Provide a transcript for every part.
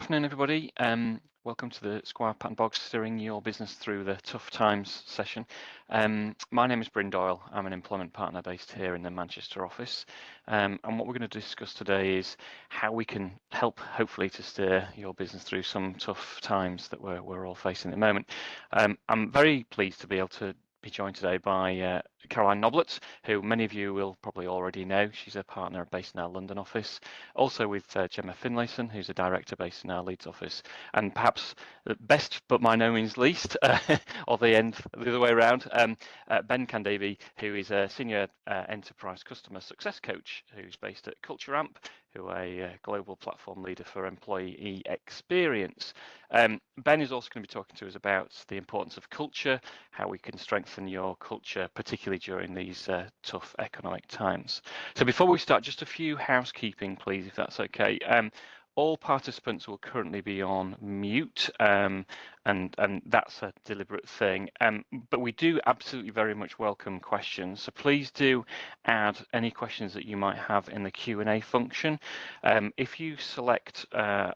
afternoon, everybody. Welcome to the Squire, Patton, Boggs steering your business through the tough times session. My name is Bryn Doyle. I'm an employment partner based here in the Manchester office. And what we're going to discuss today is how we can help, hopefully, to steer your business through some tough times that we're all facing at the moment. I'm very pleased to be able to be joined today by Caroline Noblet, who many of you will probably already know. She's a partner based in our London office. Also with Gemma Finlayson, who's a director based in our Leeds office. And perhaps best, but by no means least, or the other way around, Ben Kandebe, who is a senior enterprise customer success coach, who's based at Culture Amp, who are a global platform leader for employee experience. Ben is also going to be talking to us about the importance of culture, how we can strengthen your culture, particularly during these tough economic times. So before we start, just a few housekeeping, please, if that's okay. All participants will currently be on mute, and that's a deliberate thing. But we do absolutely very much welcome questions. So please do add any questions that you might have in the Q&A function. If you select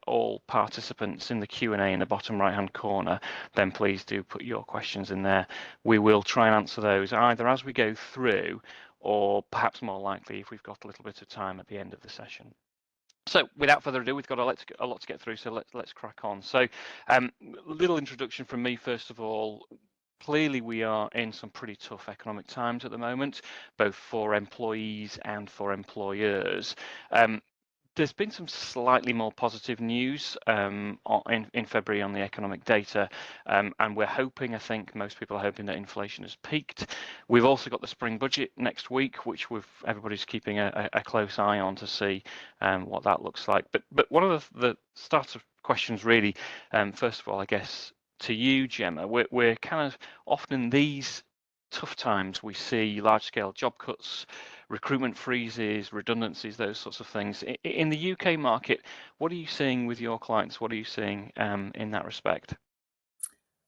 all participants in the Q&A in the bottom right-hand corner, then please do put your questions in there. We will try and answer those either as we go through, or perhaps more likely if we've got a little bit of time at the end of the session. So without further ado, we've got a lot to get through, so let's crack on. So little introduction from me, first of all. Clearly, we are in some pretty tough economic times at the moment, both for employees and for employers. There's been some slightly more positive news in February on the economic data, and we're hoping, I think most people are hoping, that inflation has peaked. We've also got the spring budget next week, which everybody's keeping a close eye on to see what that looks like. But one of the start of questions really, first of all, I guess, to you, Gemma, we're kind of often in these tough times, we see large-scale job cuts, recruitment freezes, redundancies, those sorts of things. In the UK market, what are you seeing with your clients? What are you seeing in that respect?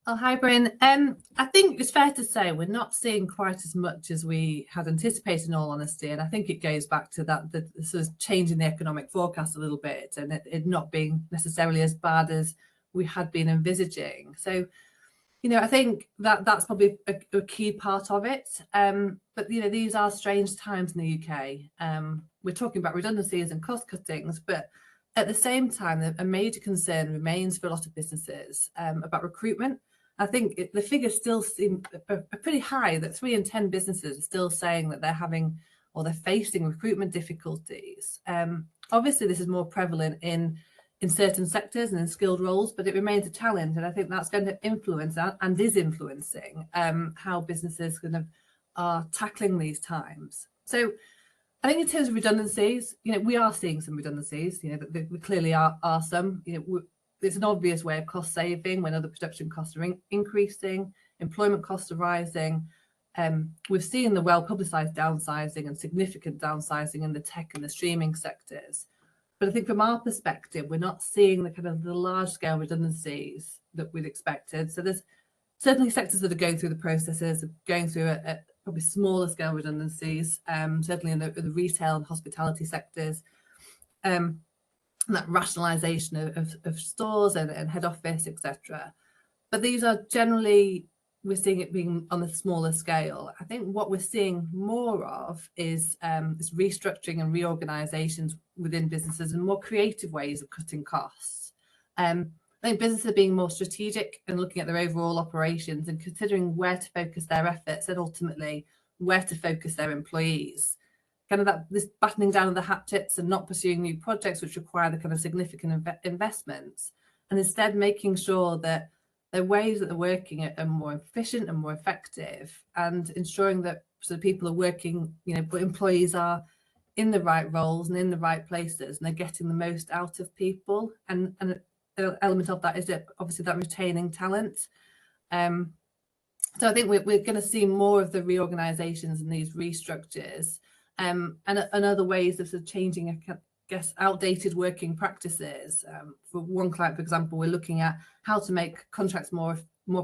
Oh, hi, Bryn. I think it's fair to say we're not seeing quite as much as we had anticipated, in all honesty. And I think it goes back to the sort of change in the economic forecast a little bit, and it not being necessarily as bad as we had been envisaging. So, I think that's probably a key part of it. But, these are strange times in the UK. We're talking about redundancies and cost cuttings, but at the same time, a major concern remains for a lot of businesses about recruitment. I think the figures still seem pretty high, that 3 in 10 businesses are still saying that they're facing recruitment difficulties. Obviously, this is more prevalent in certain sectors and in skilled roles, but it remains a challenge, and I think that's going to influence and is influencing how businesses kind of are tackling these times. So I think in terms of redundancies, we are seeing some redundancies. There clearly are some. It's an obvious way of cost saving when other production costs are increasing, employment costs are rising. We've seen the well-publicised downsizing and significant downsizing in the tech and the streaming sectors. But I think from our perspective, we're not seeing the large-scale redundancies that we'd expected. So there's certainly sectors that are going through the processes, going through a probably smaller scale redundancies, certainly in the retail and hospitality sectors, and that rationalisation of stores and head office, etc. But these are generally, we're seeing it being on a smaller scale. I think what we're seeing more of is this restructuring and reorganisations within businesses and more creative ways of cutting costs. I think businesses are being more strategic and looking at their overall operations and considering where to focus their efforts and ultimately where to focus their employees. This battening down of the hatchets and not pursuing new projects which require the kind of significant investments, and instead making sure that the ways that they're working are more efficient and more effective, and ensuring that so people are working, employees are in the right roles and in the right places, and they're getting the most out of people. And an element of that is obviously that retaining talent. So I think we're going to see more of the reorganisations and these restructures, and other ways of sort of changing, I guess, outdated working practices. For one client, for example, we're looking at how to make contracts more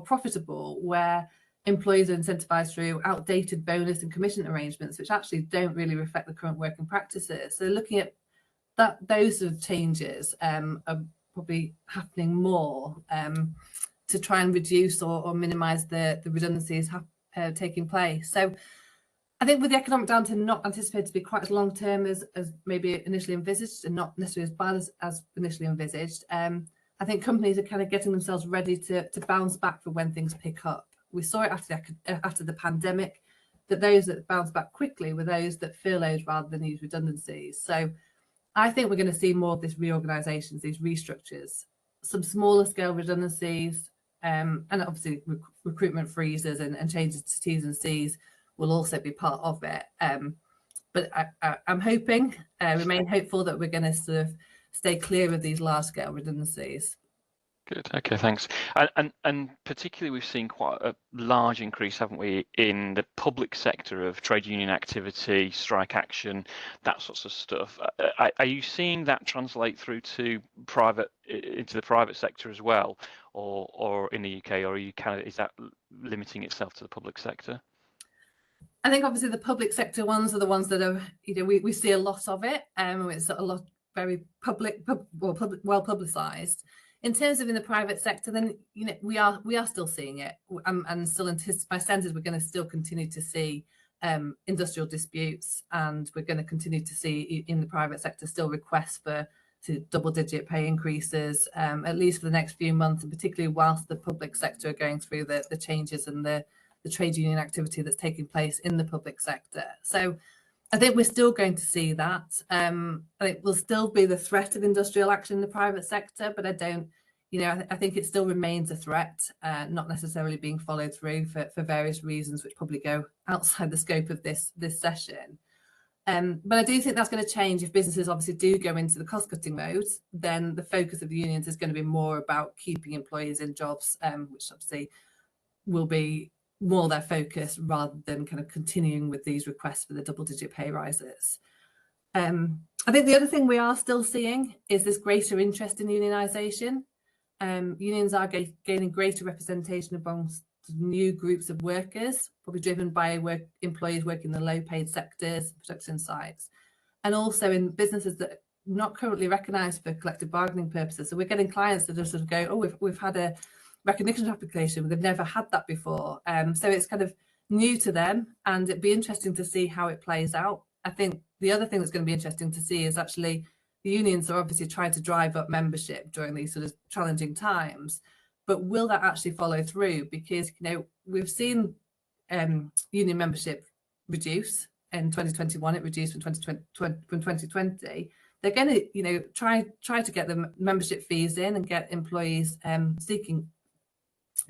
profitable, where employees are incentivized through outdated bonus and commission arrangements, which actually don't really reflect the current working practices. So looking at those sort of changes are probably happening more to try and reduce or minimise the redundancies taking place. So I think with the economic downturn not anticipated to be quite as long term as maybe initially envisaged, and not necessarily as bad as initially envisaged, I think companies are kind of getting themselves ready to bounce back for when things pick up. We saw it after the pandemic, that those that bounced back quickly were those that furloughed rather than these redundancies. So I think we're going to see more of these reorganisations, these restructures, some smaller scale redundancies, and obviously recruitment freezes and changes to T's and C's will also be part of it. But I'm hoping, remain hopeful that we're going to sort of stay clear of these large scale redundancies. Good. Okay, thanks. And particularly, we've seen quite a large increase, haven't we, in the public sector of trade union activity, strike action, that sorts of stuff. Are you seeing that translate through to into the private sector as well, or in the UK, or is that limiting itself to the public sector? I think obviously the public sector ones are the ones that are, we see a lot of it. It's a lot very well publicised. In terms of in the private sector, then we are still seeing it, and still my sense is we're going to still continue to see industrial disputes, and we're going to continue to see in the private sector still requests for double-digit pay increases, at least for the next few months, and particularly whilst the public sector are going through the changes and the trade union activity that's taking place in the public sector. So I think we're still going to see that. I think will still be the threat of industrial action in the private sector, but I don't, I think it still remains a threat, not necessarily being followed through for various reasons, which probably go outside the scope of this session. But I do think that's going to change if businesses obviously do go into the cost-cutting mode. Then the focus of the unions is going to be more about keeping employees in jobs, which obviously will be more their focus rather than kind of continuing with these requests for the double-digit pay rises. I think the other thing we are still seeing is this greater interest in unionisation. Unions are gaining greater representation amongst new groups of workers, probably driven by employees working in the low-paid sectors, production sites, and also in businesses that are not currently recognised for collective bargaining purposes. So we're getting clients that just sort of go, oh, we've had a recognition application, they've never had that before. So it's kind of new to them, and it'd be interesting to see how it plays out. I think the other thing that's going to be interesting to see is actually the unions are obviously trying to drive up membership during these sort of challenging times, but will that actually follow through? Because we've seen union membership reduce in 2021. It reduced from 2020. They're going to try to get the membership fees in and get employees seeking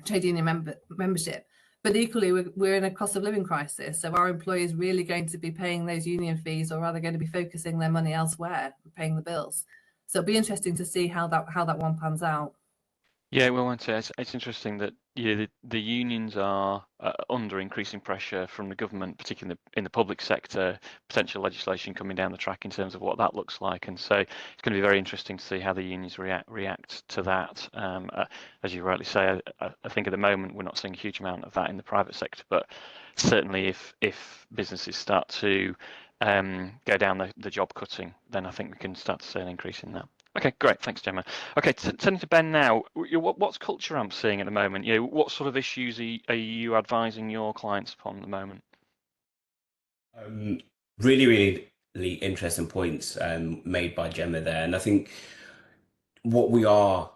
trade union membership. But equally, we're in a cost of living crisis. So are employees really going to be paying those union fees, or are they going to be focusing their money elsewhere, paying the bills? So it'll be interesting to see how that one pans out. Yeah, well, it's interesting that the unions are under increasing pressure from the government, particularly in the public sector, potential legislation coming down the track in terms of what that looks like. And so it's going to be very interesting to see how the unions react to that. As you rightly say, I think at the moment we're not seeing a huge amount of that in the private sector, but certainly if businesses start to go down the job cutting, then I think we can start to see an increase in that. Okay, great. Thanks, Gemma. Okay, turning to Ben now. What's Culture Amp seeing at the moment? What sort of issues are you advising your clients upon at the moment? Really, really interesting points made by Gemma there. And I think what we are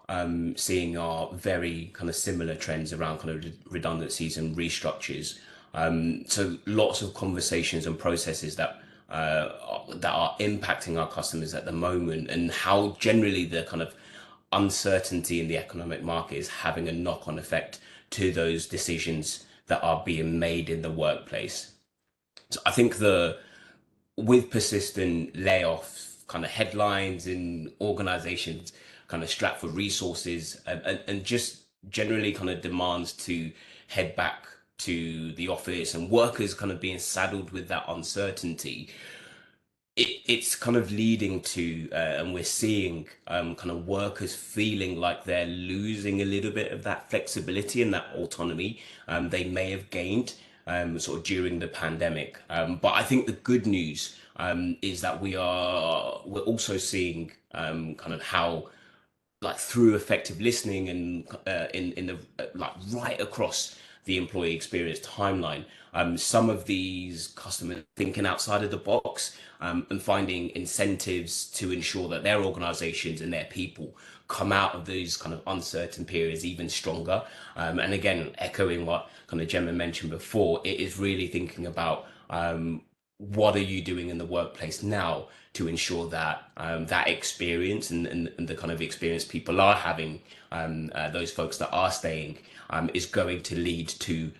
seeing are very kind of similar trends around kind of redundancies and restructures. So lots of conversations and processes that are impacting our customers at the moment, and how generally the kind of uncertainty in the economic market is having a knock-on effect to those decisions that are being made in the workplace. So I think with persistent layoff kind of headlines in organizations kind of strapped for resources, and just generally kind of demands to head back to the office, and workers kind of being saddled with that uncertainty, it's kind of leading to, and we're seeing kind of workers feeling like they're losing a little bit of that flexibility and that autonomy they may have gained sort of during the pandemic. But I think the good news is that we're also seeing kind of how like through effective listening and in the like right across the employee experience timeline, some of these customers thinking outside of the box, and finding incentives to ensure that their organizations and their people come out of these kind of uncertain periods even stronger. And again, echoing what kind of Gemma mentioned before, it is really thinking about what are you doing in the workplace now to ensure that that experience and the kind of experience people are having, those folks that are staying, is going to lead to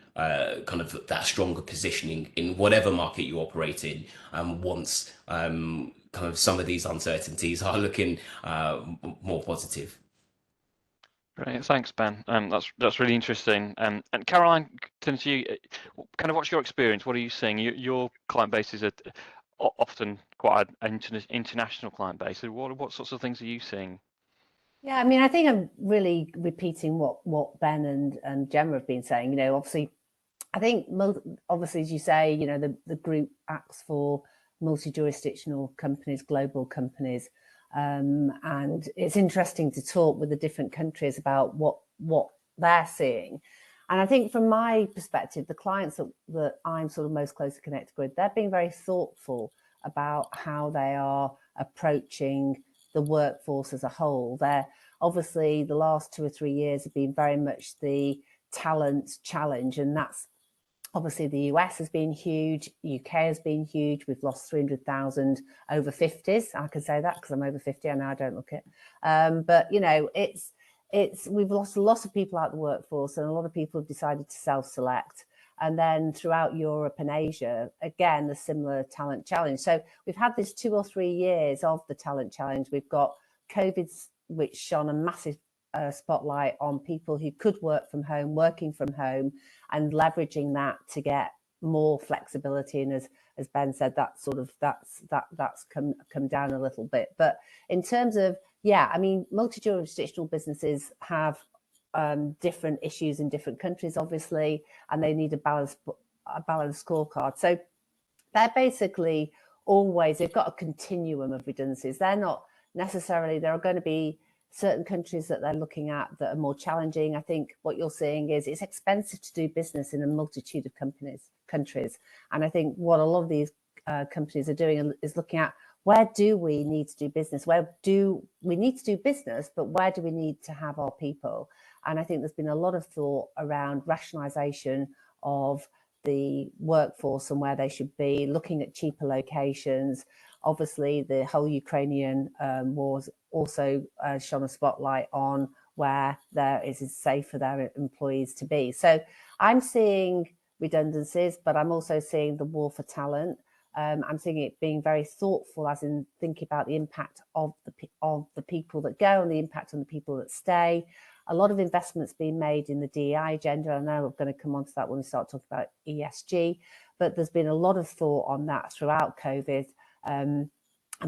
kind of that stronger positioning in whatever market you operate in, once kind of some of these uncertainties are looking more positive. Brilliant, thanks, Ben. That's really interesting. And Caroline, turn to you. Kind of, what's your experience? What are you seeing? Your client base is often quite an international client base. So what sorts of things are you seeing? Yeah, I mean, I think I'm really repeating what Ben and Gemma have been saying. You know, obviously, I think obviously, as you say, you know, the group acts for multi-jurisdictional companies, global companies. And it's interesting to talk with the different countries about what they're seeing. And I think from my perspective, the clients that I'm sort of most closely connected with, they're being very thoughtful about how they are approaching the workforce as a whole. They're obviously, the last 2 or 3 years have been very much the talent challenge, and that's obviously the US has been huge, UK has been huge. We've lost 300,000 over 50s. I can say that because I'm over 50. I know I don't look it. But, you know, we've lost a lot of people out of the workforce, and a lot of people have decided to self-select. And then throughout Europe and Asia, again, the similar talent challenge. So we've had this 2 or 3 years of the talent challenge. We've got COVID, which shone a massive spotlight on people who could work from home, working from home, and leveraging that to get more flexibility. And as Ben said, that's come down a little bit. But in terms of, yeah, I mean, multi-jurisdictional businesses have different issues in different countries, obviously, and they need a balanced scorecard. So they're basically they've got a continuum of redundancies. They're not necessarily, there are going to be certain countries that they're looking at that are more challenging. I think what you're seeing is it's expensive to do business in a multitude of countries. And I think what a lot of these companies are doing is looking at, where do we need to do business? Where do we need to do business, but where do we need to have our people? And I think there's been a lot of thought around rationalization of the workforce and where they should be, looking at cheaper locations. Obviously, the whole Ukrainian war's also shone a spotlight on where there is safe for their employees to be. So I'm seeing redundancies, but I'm also seeing the war for talent. I'm seeing it being very thoughtful, as in thinking about the impact of the people that go and the impact on the people that stay. A lot of investments being made in the DEI agenda. I know we're going to come on to that when we start talking about ESG, but there's been a lot of thought on that throughout COVID, and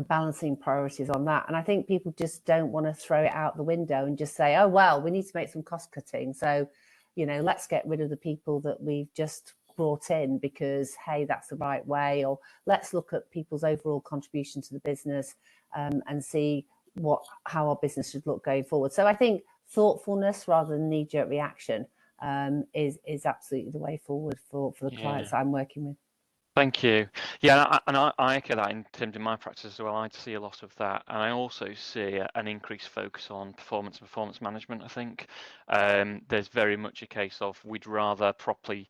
balancing priorities on that. And I think people just don't want to throw it out the window and just say, oh, well, we need to make some cost cutting. So, you know, let's get rid of the people that we've just brought in because, hey, that's the right way. Or let's look at people's overall contribution to the business, and see how our business should look going forward. So I think thoughtfulness rather than knee-jerk reaction is absolutely the way forward for the clients I'm working with. Thank you. Yeah, and I echo that in terms of my practice as well. I see a lot of that, and I also see an increased focus on performance management. I think there's very much a case of we'd rather properly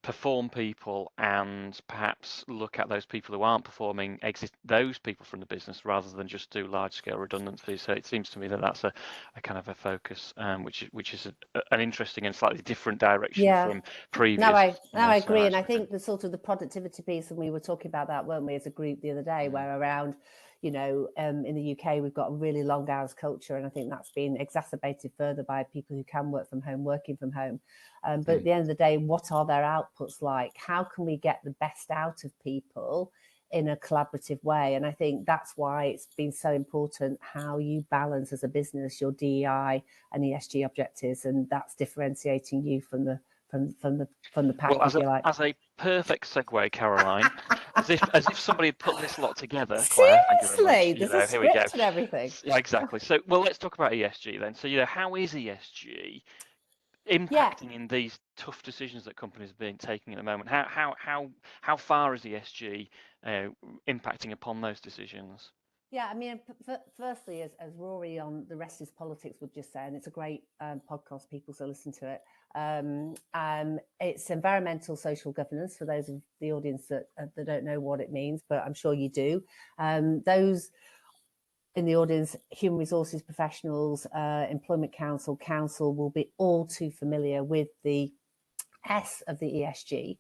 perform people and perhaps look at those people who aren't performing, exit those people from the business rather than just do large scale redundancies. So it seems to me that that's a kind of a focus, which is an interesting and slightly different direction from previous. No, I agree. And I think the sort of the productivity piece, and we were talking about that, weren't we, as a group the other day, where around, you know, in the UK, we've got a really long hours culture. And I think that's been exacerbated further by people who can work from home, working from home. But at the end of the day, what are their outputs like? How can we get the best out of people in a collaborative way? And I think that's why it's been so important how you balance as a business your DEI and ESG objectives. And that's differentiating you from the pack, well, if you like. As a perfect segue, Caroline. As if somebody had put this lot together. Claire, thank you very much. Seriously, there's a Here we go. script and everything. Yeah, exactly. So, well, let's talk about ESG then. So, how is ESG impacting in these tough decisions that companies are taking at the moment? How far is ESG impacting upon those decisions? Yeah, I mean, firstly, as Rory on The Rest is Politics would just say, and it's a great podcast, people, so listen to it. It's environmental social governance for those of the audience that don't know what it means, but I'm sure you do. Those in the audience, human resources professionals, employment council will be all too familiar with the S of the ESG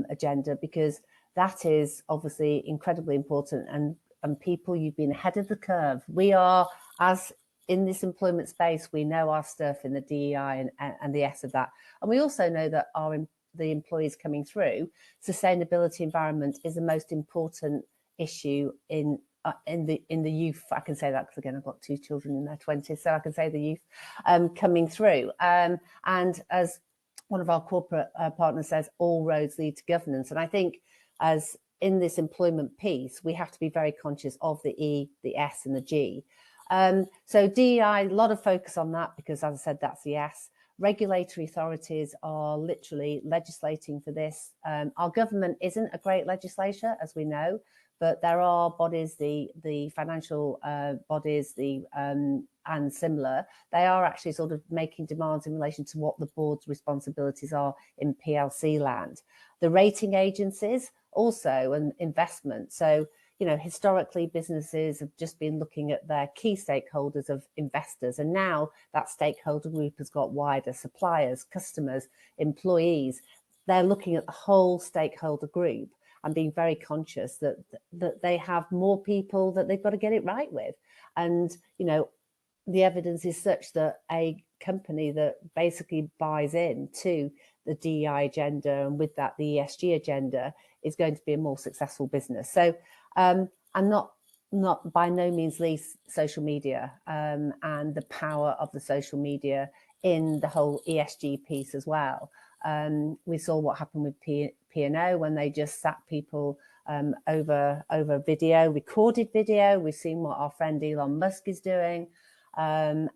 agenda, because that is obviously incredibly important. And people, you've been ahead of the curve. We are, as in this employment space, we know our stuff in the DEI and the S of that. And we also know that the employees coming through, sustainability environment is the most important issue in the youth. I can say that because again, I've got 2 children in their 20s, so I can say the youth coming through. And as one of our corporate partners says, all roads lead to governance. And I think as in this employment piece, we have to be very conscious of the E, the S and the G. So DEI, a lot of focus on that because, as I said, that's the S. Regulatory authorities are literally legislating for this. Our government isn't a great legislator, as we know, but there are bodies, the financial bodies, and similar. They are actually sort of making demands in relation to what the board's responsibilities are in PLC land. The rating agencies also, and investment. So, historically businesses have just been looking at their key stakeholders of investors, and now that stakeholder group has got wider: suppliers, customers, employees. They're looking at the whole stakeholder group and being very conscious that they have more people that they've got to get it right with. And, the evidence is such that a company that basically buys into the DEI agenda and with that the ESG agenda is going to be a more successful business. So and not by no means least social media and the power of the social media in the whole ESG piece as well. We saw what happened with P&O when they just sat people over video, recorded video. We've seen what our friend Elon Musk is doing. And,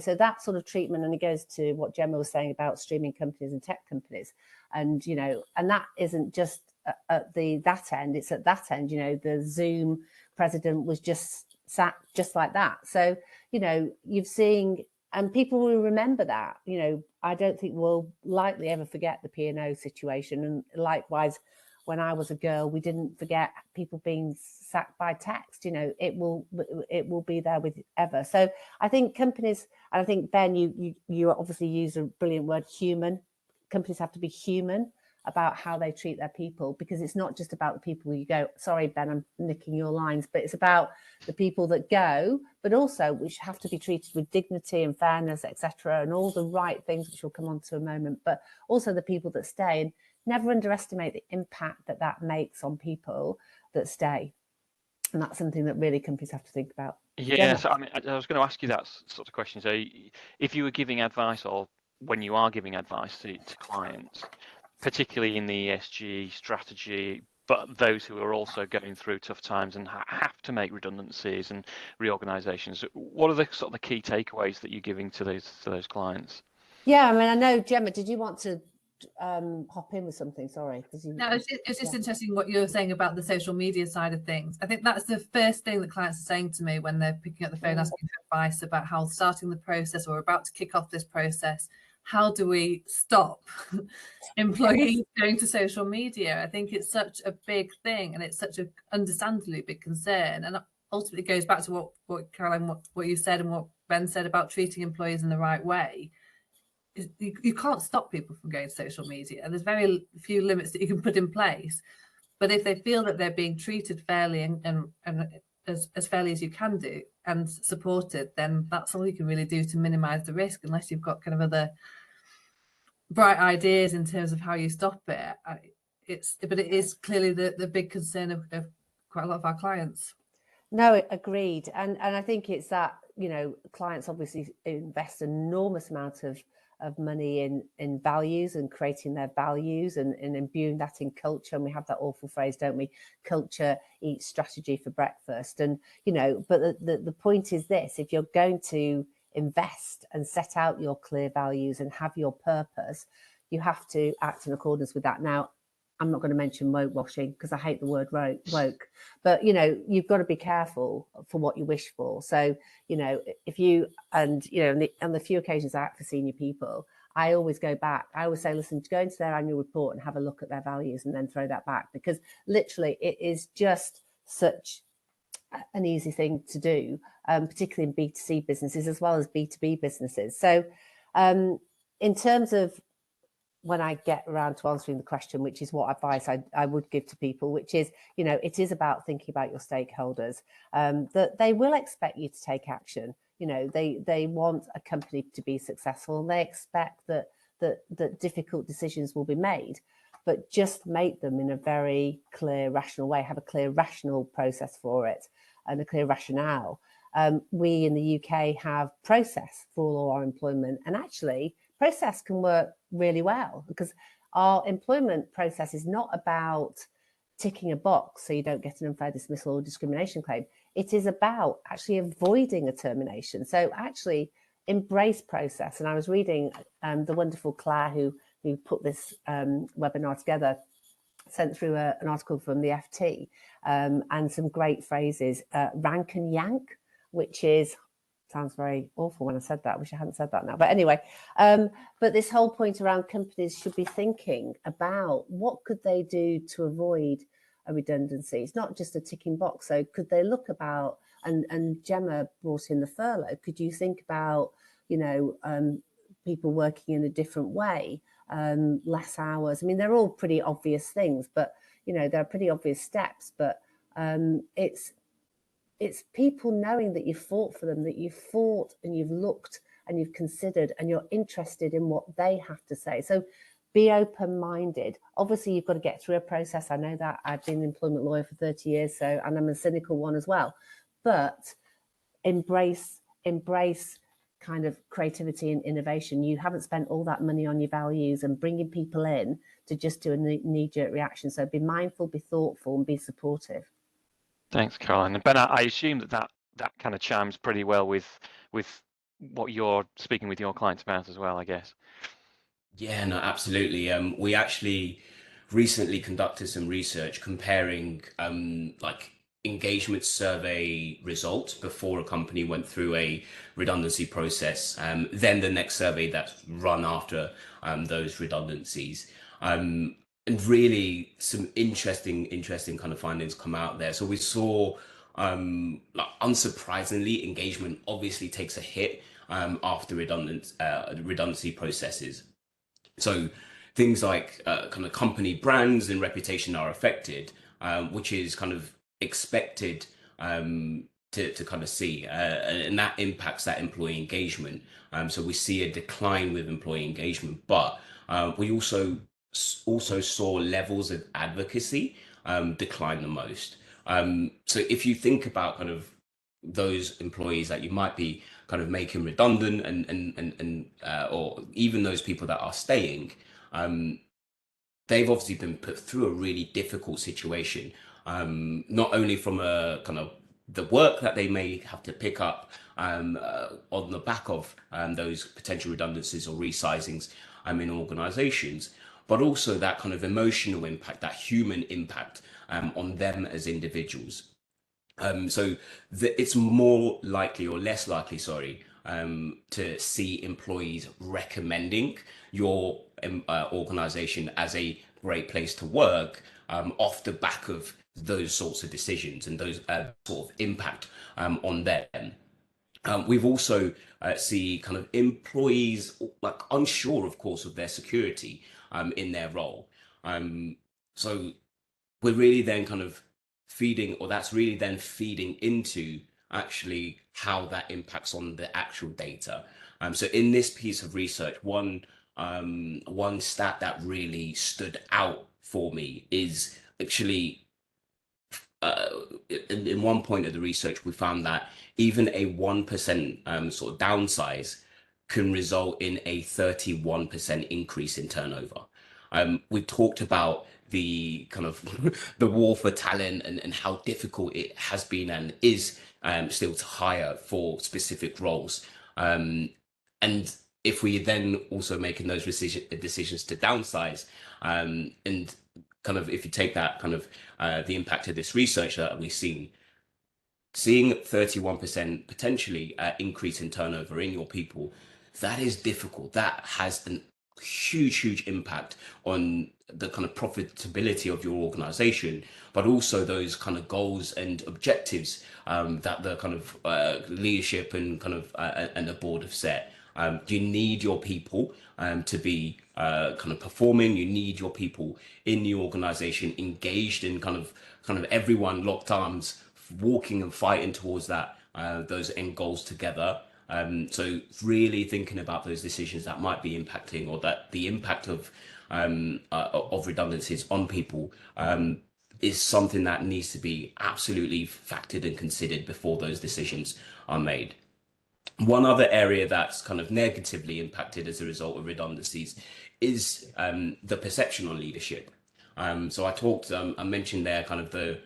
so that sort of treatment, and it goes to what Gemma was saying about streaming companies and tech companies. And, and that isn't just at that end, it's at that end, the Zoom president was just sat just like that. So, you've seen, and people will remember that, I don't think we'll likely ever forget the P&O situation. And likewise, when I was a girl, we didn't forget people being sacked by text. It will be there with ever. So I think companies, and I think Ben, you obviously use a brilliant word, human. Companies have to be human about how they treat their people, because it's not just about the people you go, sorry, Ben, I'm nicking your lines, but it's about the people that go, but also which have to be treated with dignity and fairness, etc., and all the right things, which we'll come on to in a moment, but also the people that stay. And never underestimate the impact that makes on people that stay. And that's something that really companies have to think about. Yeah, so I was going to ask you that sort of question. So if you were giving advice, or when you are giving advice to clients, particularly in the ESG strategy, but those who are also going through tough times and have to make redundancies and reorganisations, what are the sort of the key takeaways that you're giving to those clients? Yeah, I mean, I know, Gemma, did you want to hop in with something? Sorry. No, it's just interesting what you're saying about the social media side of things. I think that's the first thing that clients are saying to me when they're picking up the phone asking for advice about how starting the process or about to kick off this process, how do we stop employees going to social media? I think it's such a big thing, and it's such a understandably big concern. And ultimately it goes back to what Caroline, what you said and what Ben said about treating employees in the right way. You can't stop people from going to social media, and there's very few limits that you can put in place. But if they feel that they're being treated fairly and as fairly as you can do and supported, then that's all you can really do to minimize the risk, unless you've got kind of other bright ideas in terms of how you stop it. But it is clearly the big concern of quite a lot of our clients. No, agreed. And I think it's that, clients obviously invest an enormous amount of money in values and creating their values and imbuing that in culture. And we have that awful phrase, don't we? Culture eats strategy for breakfast. And, you know, but the point is this: if you're going to invest and set out your clear values and have your purpose, you have to act in accordance with that. Now, I'm not going to mention woke washing because I hate the word woke, but, you know, you've got to be careful for what you wish for. So, you know, if you, and, you know, on the few occasions I act for senior people, I always go back. I always say, listen, go into their annual report and have a look at their values and then throw that back, because literally it is just such an easy thing to do, particularly in B2C businesses as well as B2B businesses. So in terms of when I get around to answering the question, which is what advice I would give to people, which is, you know, it is about thinking about your stakeholders, that they will expect you to take action. You know, they want a company to be successful, and they expect that difficult decisions will be made, but just make them in a very clear, rational way, have a clear, rational process for it and a clear rationale. We in the UK have process for all our employment, and actually process can work really well, because our employment process is not about ticking a box so you don't get an unfair dismissal or discrimination claim. It is about actually avoiding a termination. So actually embrace process. And I was reading the wonderful Claire who put this webinar together, sent through an article from the FT and some great phrases, rank and yank, which is, sounds very awful when I said that. I wish I hadn't said that now. But anyway, but this whole point around companies should be thinking about what could they do to avoid a redundancy. It's not just a ticking box. So could they look about, and Gemma brought in the furlough, could you think about, you know, people working in a different way, less hours? I mean, they're all pretty obvious things, but, you know, they're pretty obvious steps, but it's people knowing that you fought for them, that you've fought and you've looked and you've considered and you're interested in what they have to say. So be open-minded. Obviously, you've got to get through a process. I know that. I've been an employment lawyer for 30 years, so, and I'm a cynical one as well. But embrace kind of creativity and innovation. You haven't spent all that money on your values and bringing people in to just do a knee-jerk reaction. So be mindful, be thoughtful, and be supportive. Thanks, Caroline. And Ben, I assume that kind of chimes pretty well with what you're speaking with your clients about as well, I guess. Yeah, no, absolutely. We actually recently conducted some research comparing like engagement survey results before a company went through a redundancy process, then the next survey that's run after those redundancies. And really some interesting kind of findings come out there. So we saw, like, unsurprisingly, engagement obviously takes a hit after redundancy processes. So things like kind of company brands and reputation are affected, which is kind of expected to kind of see, and that impacts that employee engagement. So we see a decline with employee engagement, but we also saw levels of advocacy decline the most. So if you think about kind of those employees that you might be kind of making redundant and or even those people that are staying, they've obviously been put through a really difficult situation, not only from a kind of the work that they may have to pick up on the back of those potential redundancies or resizings in organizations, but also that kind of emotional impact, that human impact on them as individuals. So it's more likely or less likely, sorry, to see employees recommending your organization as a great place to work off the back of those sorts of decisions and those sort of impact on them. We've also see kind of employees like unsure, of course, of their security in their role. So we're really then kind of feeding, or that's really then feeding into actually how that impacts on the actual data. So in this piece of research, one stat that really stood out for me is actually in one point of the research, we found that even a 1% sort of downsize can result in a 31% increase in turnover. We've talked about the kind of the war for talent and how difficult it has been and is still to hire for specific roles. And if we then also making those decisions to downsize, and kind of if you take that kind of the impact of this research that we've seen, seeing 31% potentially increase in turnover in your people, that is difficult. That has a huge impact on the kind of profitability of your organization, but also those kind of goals and objectives that the kind of leadership and kind of and the board have set. You need your people to be kind of performing. You need your people in the organization engaged in kind of everyone locked arms, walking and fighting towards that those end goals together. So really thinking about those decisions that might be impacting, or that the impact of redundancies on people is something that needs to be absolutely factored and considered before those decisions are made. One other area that's kind of negatively impacted as a result of redundancies is the perception on leadership. So I mentioned there kind of the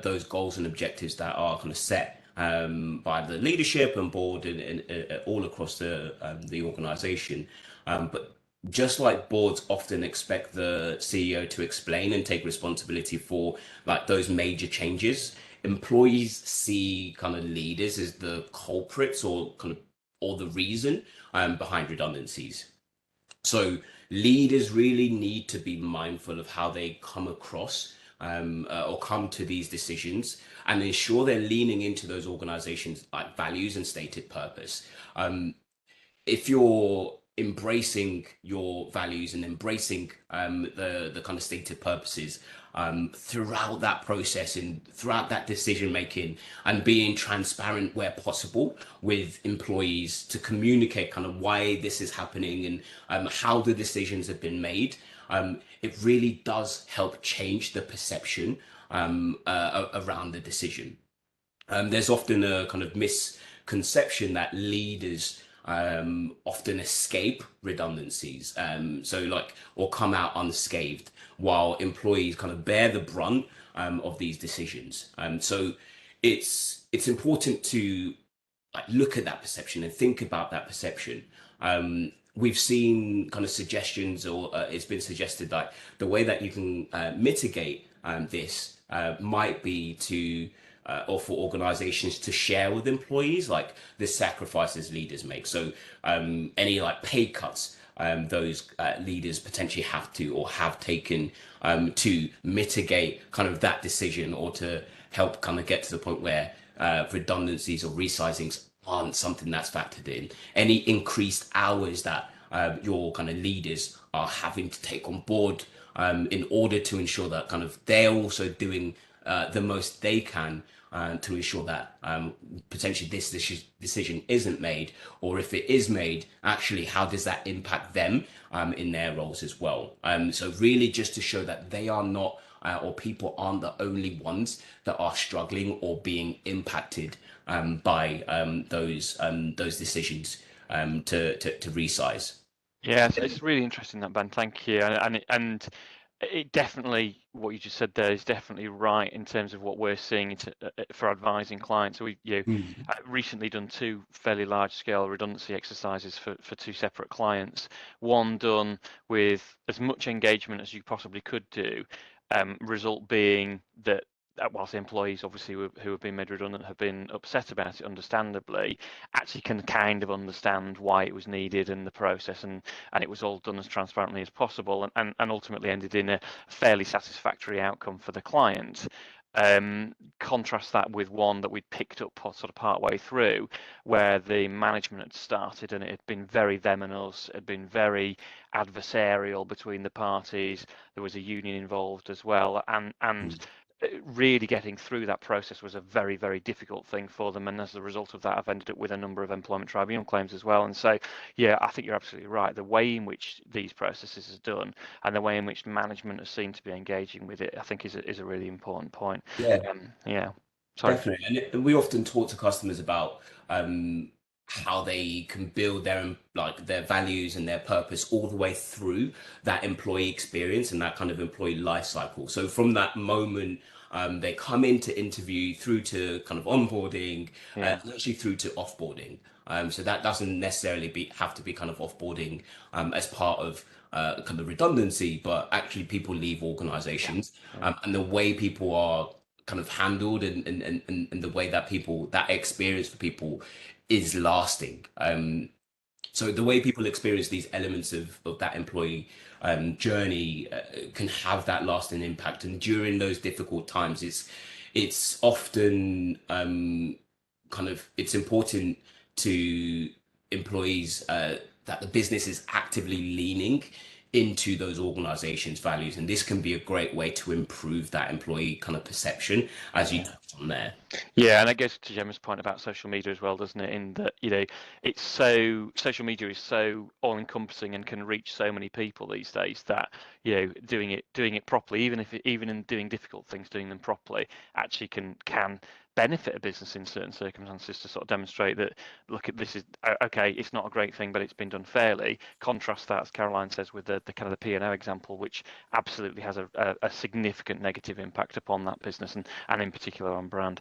those goals and objectives that are kind of set by the leadership and board and all across the organization. But just like boards often expect the CEO to explain and take responsibility for like those major changes, employees see kind of leaders as the culprits or the reason behind redundancies. So leaders really need to be mindful of how they come across or come to these decisions, and ensure they're leaning into those organizations' like values and stated purpose. If you're embracing your values and embracing the kind of stated purposes throughout that process and throughout that decision making, and being transparent where possible with employees to communicate kind of why this is happening and how the decisions have been made, it really does help change the perception around the decision. There's often a kind of misconception that leaders often escape redundancies, so like, or come out unscathed, while employees kind of bear the brunt of these decisions. So it's important to like look at that perception and think about that perception. We've seen kind of suggestions, or it's been suggested that the way that you can mitigate this might be to or for organizations to share with employees like the sacrifices leaders make. So any like pay cuts those leaders potentially have to or have taken to mitigate kind of that decision, or to help kind of get to the point where redundancies or resizings aren't something that's factored in. Any increased hours that your kind of leaders are having to take on board in order to ensure that kind of they're also doing the most they can to ensure that potentially this decision isn't made, or if it is made, actually how does that impact them in their roles as well. So really just to show that they are not or people aren't the only ones that are struggling or being impacted by those decisions to resize. Yeah, it's really interesting that, Ben. Thank you. And it definitely, what you just said there is definitely right in terms of what we're seeing for advising clients. So we recently done 2 fairly large scale redundancy exercises for 2 separate clients. One done with as much engagement as you possibly could do, result being that whilst the employees obviously who have been made redundant have been upset about it, understandably, actually can kind of understand why it was needed and the process, and it was all done as transparently as possible, and ultimately ended in a fairly satisfactory outcome for the client. Contrast that with one that we'd picked up sort of part way through, where the management had started and it had been very them and us, it had been very adversarial between the parties. There was a union involved as well, and really getting through that process was a very difficult thing for them, and as a result of that I've ended up with a number of employment tribunal claims as well. And so yeah, I think you're absolutely right. The way in which these processes are done and the way in which management is seen to be engaging with it, I think is a really important point. Yeah, yeah Sorry. definitely. And we often talk to customers about how they can build their values and their purpose all the way through that employee experience and that kind of employee life cycle. So from that moment they come into interview through to kind of onboarding, and actually through to offboarding. So that doesn't necessarily have to be kind of offboarding as part of kind of redundancy, but actually people leave organizations, and the way people are kind of handled and the way that that experience for people is lasting. So the way people experience these elements of that employee journey can have that lasting impact. And during those difficult times, it's often it's important to employees that the business is actively leaning into those organizations' values, and this can be a great way to improve that employee kind of perception, as you touched on there. Yeah, and that goes to Gemma's point about social media as well, doesn't it? In that, it's social media is so all-encompassing and can reach so many people these days that doing it properly, even in doing difficult things, doing them properly actually can benefit a business in certain circumstances, to sort of demonstrate that, look, this is okay, it's not a great thing, but it's been done fairly. Contrast that, as Caroline says, with the kind of the P&O example, which absolutely has a significant negative impact upon that business and in particular on brand.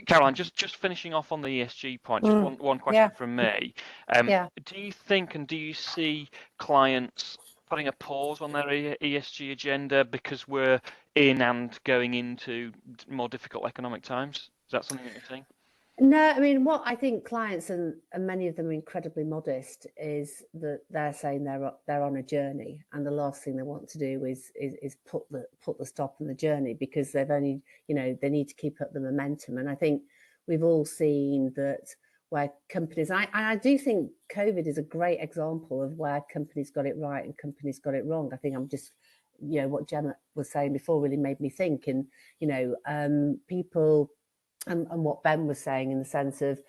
Caroline, just finishing off on the ESG point, just one question from me. Do you think and do you see clients putting a pause on their ESG agenda because we're in and going into more difficult economic times? Is that something that you're seeing? No, I mean, what I think clients, and many of them are incredibly modest, is that they're saying they're on a journey, and the last thing they want to do is put the stop on the journey, because they've only, they need to keep up the momentum. And I think we've all seen that where companies, I do think COVID is a great example of where companies got it right and companies got it wrong. I think I'm just, what Gemma was saying before really made me think, and people. And what Ben was saying, in the sense of,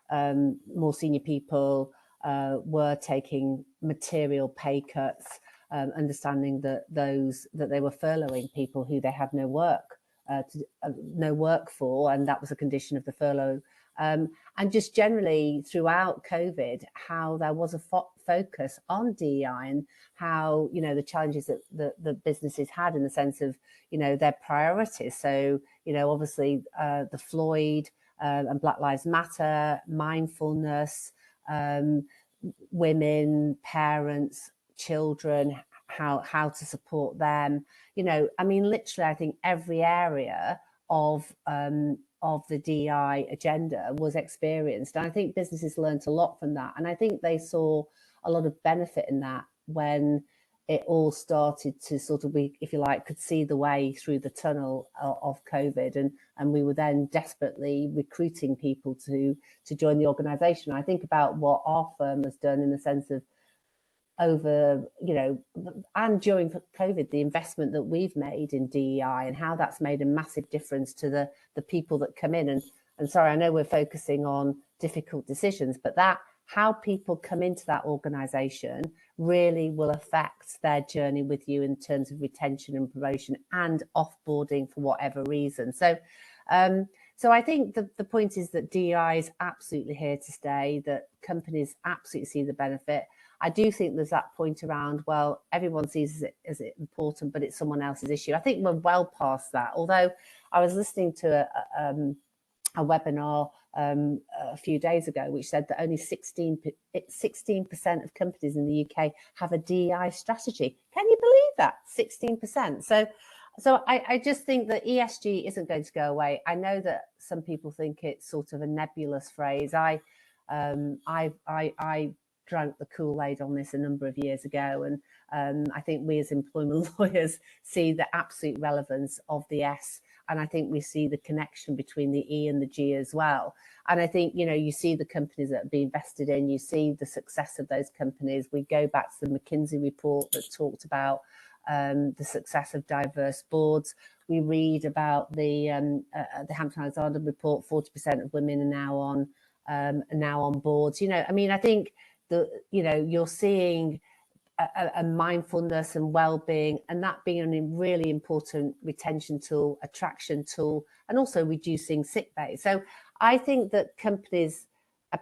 more senior people were taking material pay cuts, understanding that they were furloughing people who they had no work for, and that was a condition of the furlough. And just generally throughout COVID, how there was a focus on DEI, and how, the challenges that the businesses had, in the sense of, their priorities. So, obviously the Floyd and Black Lives Matter, mindfulness, women, parents, children, how to support them. I mean, literally, I think every area of the DEI agenda was experienced. And I think businesses learned a lot from that. And I think they saw a lot of benefit in that when it all started to sort of, we, if you like, could see the way through the tunnel of COVID. And we were then desperately recruiting people to join the organisation. I think about what our firm has done in the sense of over, and during COVID, the investment that we've made in DEI, and how that's made a massive difference to the people that come in. And sorry, I know we're focusing on difficult decisions, but how people come into that organisation really will affect their journey with you in terms of retention and promotion and offboarding for whatever reason. So I think the point is that DEI is absolutely here to stay, that companies absolutely see the benefit. I do think there's that point around, well, everyone sees it as important, but it's someone else's issue. I think we're well past that. Although I was listening to a webinar a few days ago, which said that only 16% of companies in the UK have a DEI strategy. Can you believe that? 16%. So I just think that ESG isn't going to go away. I know that some people think it's sort of a nebulous phrase. I drank the Kool-Aid on this a number of years ago, and I think we as employment lawyers see the absolute relevance of the S, and I think we see the connection between the E and the G as well. And I think, you see the companies that are being invested in, you see the success of those companies. We go back to the McKinsey report that talked about the success of diverse boards. We read about the Hampton Alexander report, 40% of women are now on boards. I mean, I think you're seeing a mindfulness and well-being, and that being a really important retention tool, attraction tool, and also reducing sick pay. So I think that companies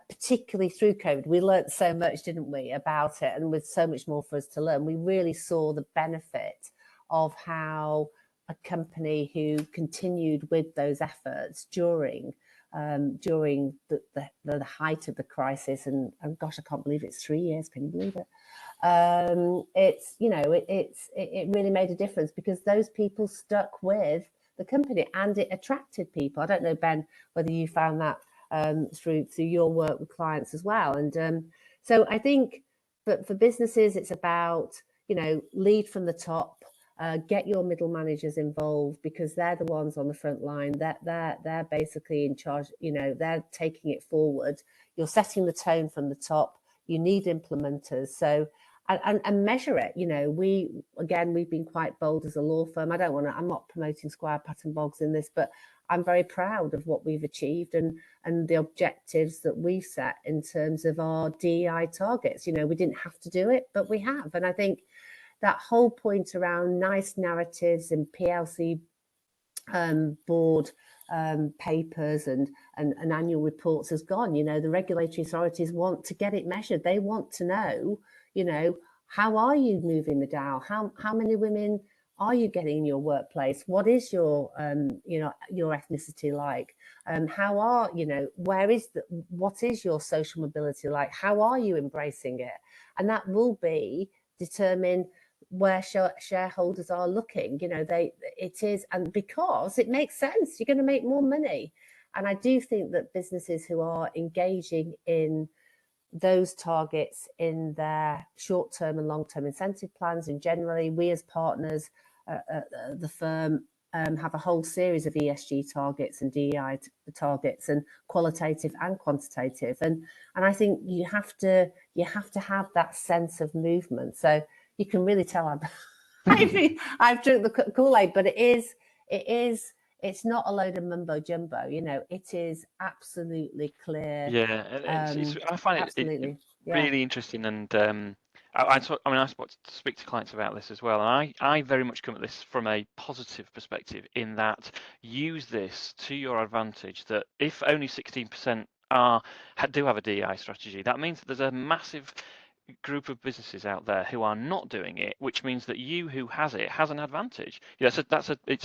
particularly through COVID, we learnt so much, didn't we, about it, and with so much more for us to learn. We really saw the benefit of how a company who continued with those efforts during the height of the crisis, and gosh, I can't believe it's 3 years. Can you believe it? It really made a difference, because those people stuck with the company and it attracted people. I don't know, Ben, whether you found that through your work with clients as well. And so I think for businesses, it's about, lead from the top, get your middle managers involved, because they're the ones on the front line. They're basically in charge. They're taking it forward. You're setting the tone from the top. You need implementers. So and measure it. We've been quite bold as a law firm. I'm not promoting Squire, Patton, Boggs in this, but I'm very proud of what we've achieved and the objectives that we've set in terms of our DEI targets. We didn't have to do it, but we have. And I think that whole point around nice narratives and PLC board papers and annual reports has gone. The regulatory authorities want to get it measured. They want to know, how are you moving the dial? How many women are you getting in your workplace? What is your ethnicity like? What is your social mobility like? How are you embracing it? And that will determine where shareholders are looking. It is, and because it makes sense, you're going to make more money. And I do think that businesses who are engaging in those targets in their short-term and long-term incentive plans, and generally we as partners the firm have a whole series of ESG targets and DEI targets, and qualitative and quantitative, and I think you have to have that sense of movement. So you can really tell I've drunk the Kool-Aid, but it's not a load of mumbo jumbo. It is absolutely clear. Yeah, I find it really interesting, and I speak to clients about this as well, and I very much come at this from a positive perspective, in that use this to your advantage. That if only 16% do have a DEI strategy, that means that there's a massive group of businesses out there who are not doing it, which means that you who has it has an advantage. It's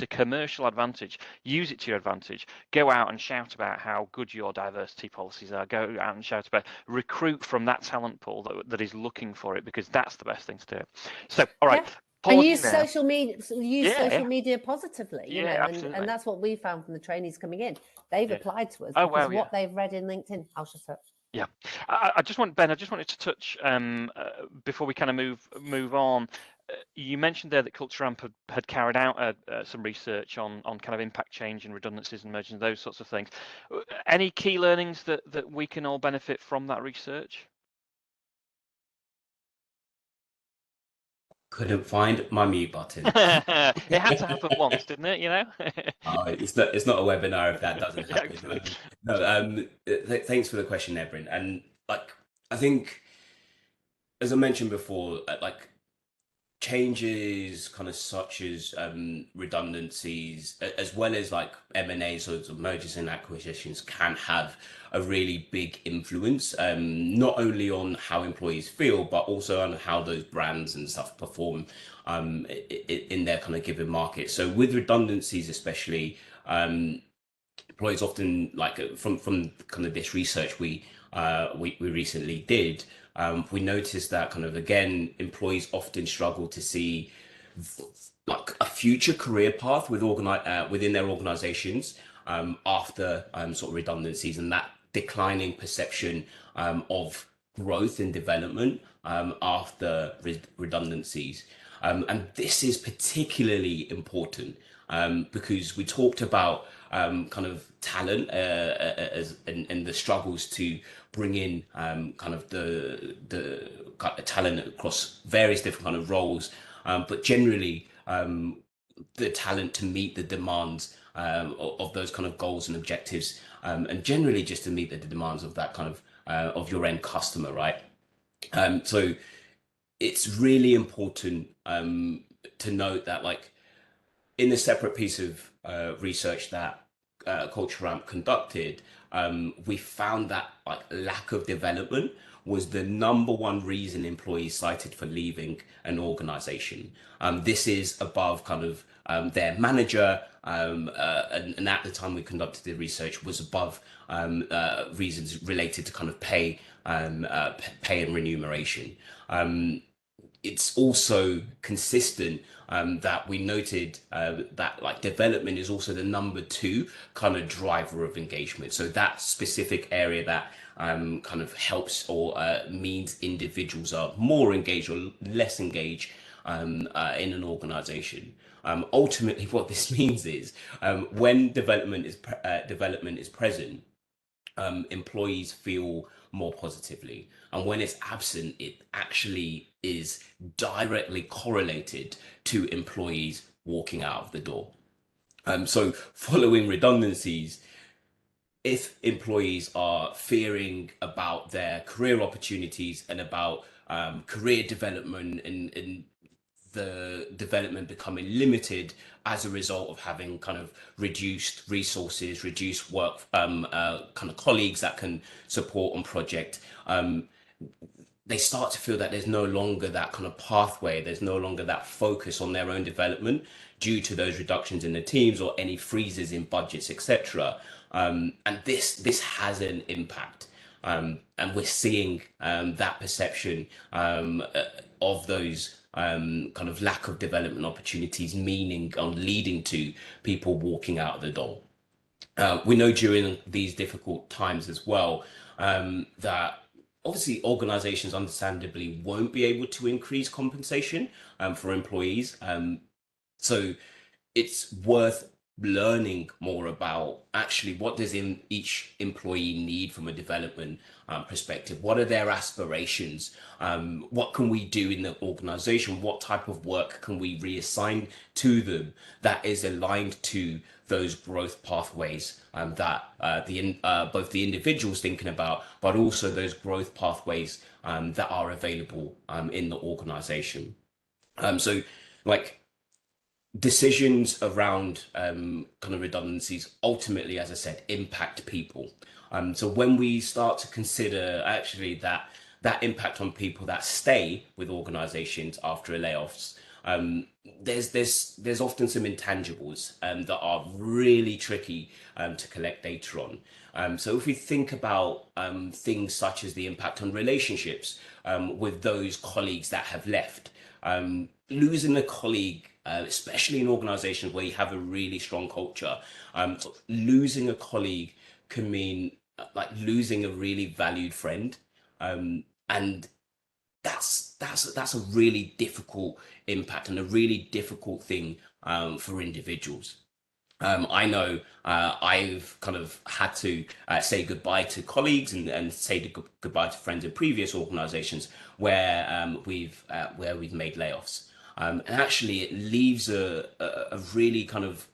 a commercial advantage. Use it to your advantage. Go out and shout about how good your diversity policies are. Go out and shout about, recruit from that talent pool that is looking for it, because that's the best thing to do. So, all right. Yeah. And use social media. Social media positively. And that's what we found from the trainees coming in. They've applied to us because what they've read in LinkedIn. I'll shut up. Yeah, I just wanted to touch before we kind of move on. You mentioned there that Culture Amp had carried out some research on kind of impact change and redundancies and mergers, those sorts of things. Any key learnings that we can all benefit from that research? Couldn't find my mute button. It had to happen once, didn't it? It's not a webinar if that doesn't happen. No, thanks for the question there, Bryn. And I think, as I mentioned before, changes kind of such as redundancies, as well as M&As, or mergers and acquisitions, can have a really big influence, not only on how employees feel, but also on how those brands and stuff perform in their kind of given market. So with redundancies especially, employees often, from kind of this research we recently did, we noticed that kind of, again, employees often struggle to see a future career path within their organizations after sort of redundancies, and that declining perception of growth and development after redundancies. And this is particularly important because we talked about kind of talent and the struggles to bring in kind of the talent across various different kind of roles, but generally the talent to meet the demands of those kind of goals and objectives, and generally just to meet the demands of that kind of your end customer, right? So it's really important to note that, in a separate piece of research that Culture Amp conducted, we found that like lack of development was the number one reason employees cited for leaving an organization. This is above kind of their manager, and at the time we conducted the research was above reasons related to kind of pay and remuneration. It's also consistent that we noted that like development is also the number two kind of driver of engagement. So that specific area that kind of helps or means individuals are more engaged or less engaged in an organization. Ultimately, what this means is when development is present, employees feel more positively. And when it's absent, it actually is directly correlated to employees walking out of the door. So following redundancies, if employees are fearing about their career opportunities and about career development and the development becoming limited as a result of having kind of reduced resources, reduced work, kind of colleagues that can support on project, they start to feel that there's no longer that kind of pathway, there's no longer that focus on their own development due to those reductions in the teams or any freezes in budgets, etc. And this has an impact. And we're seeing that perception of those kind of lack of development opportunities, meaning leading to people walking out of the door. We know during these difficult times as well that obviously organizations understandably won't be able to increase compensation for employees. So it's worth learning more about actually what does each employee need from a development perspective. What are their aspirations? What can we do in the organization? What type of work can we reassign to them that is aligned to those growth pathways that both the individuals thinking about, but also those growth pathways that are available in the organization. So like decisions around kind of redundancies ultimately, as I said, impact people. So when we start to consider actually that impact on people that stay with organizations after a layoffs, there's often some intangibles that are really tricky to collect data on. So if we think about things such as the impact on relationships with those colleagues that have left, losing a colleague, especially in organizations where you have a really strong culture, losing a colleague can mean like losing a really valued friend, and that's a really difficult impact and a really difficult thing for individuals. I know I've kind of had to say goodbye to colleagues and say goodbye to friends in previous organizations where we've made layoffs. And actually it leaves a really kind of,